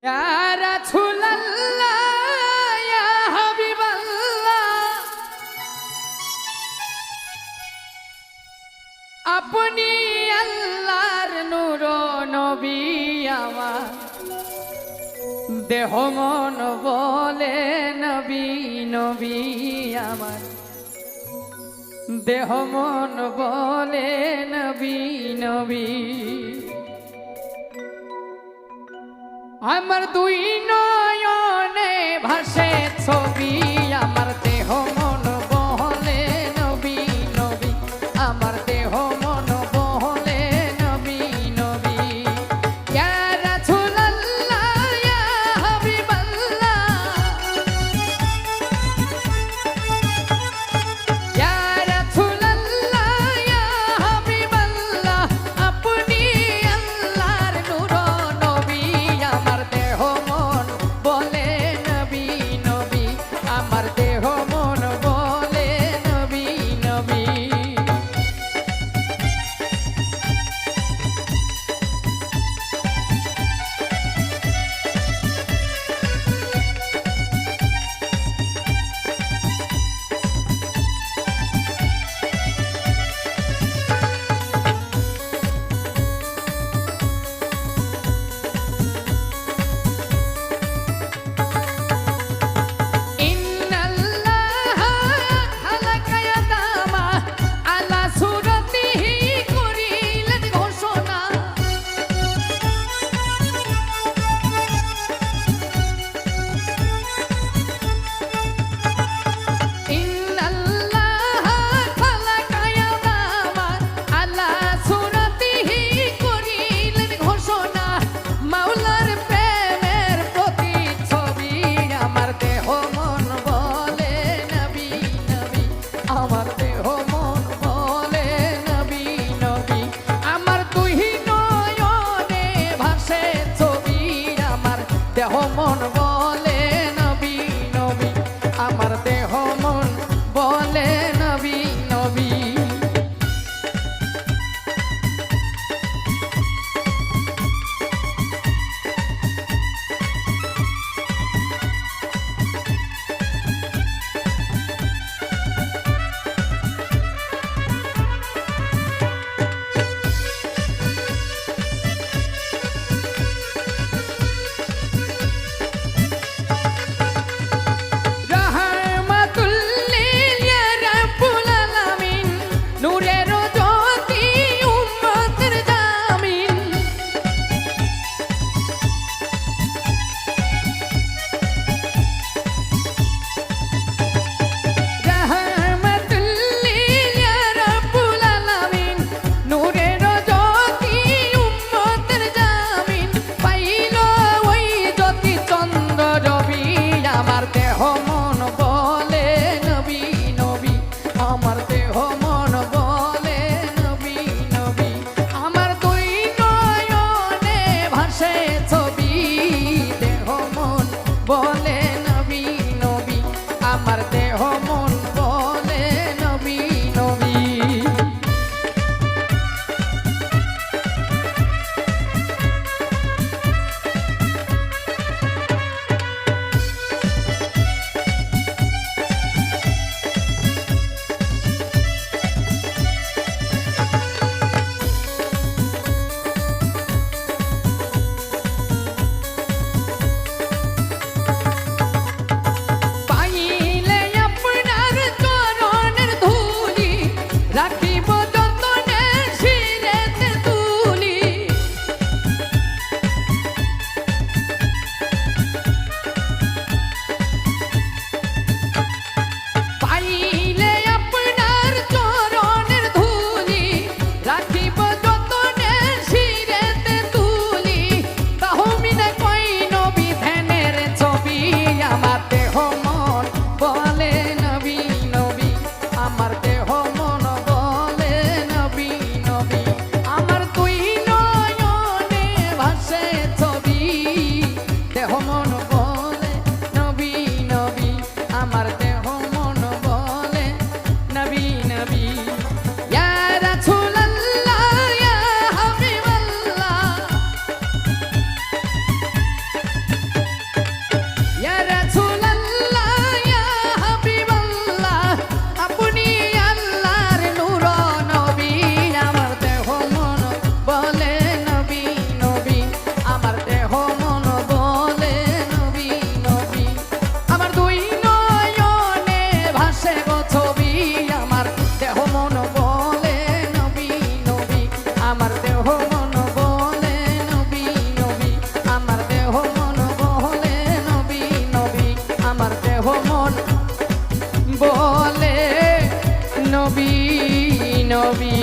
ইয়া রাসূলুল্লাহ ইয়া হাবিবাল্লাহ আপনি আল্লাহর নূর নবী আমার দেহ মন বলে নবী নবী আমার দেহ মন বলে নবী নবী আমার দুই নয়নে ভাসে ছবি আমার দেহ মন বলে নবী নবী আমার দেহ মন বলে নবী নবী ইয়া রাসূলুল্লাহ ইয়া হাবিবাল্লাহ ইয়া রাসূলুল্লাহ ইয়া হাবিবাল্লাহ আপনি আল্লাহর নূর নবী আমার দেহ মন বলে নবী নবী আমার দেহ মন বলে নবী নবী আমার দেহ মন বলে নবী নবী আমার দুই নয়নে ভাসে ছবি আমার দেহ মন বলে নবী নবী আমার দেহ মন বলে নবী নবী বলে নবী নবী আমার দেহ মন বলে নবী নবী আমার দুই নয়নে ভাসে গো ছবি আমার দেহ মন বলে নবী নবী আমার দেহ মন বলে নবী নবী আমার দেহ মন বলে নবী নবী আমার দেহ মন বলে নবী নবী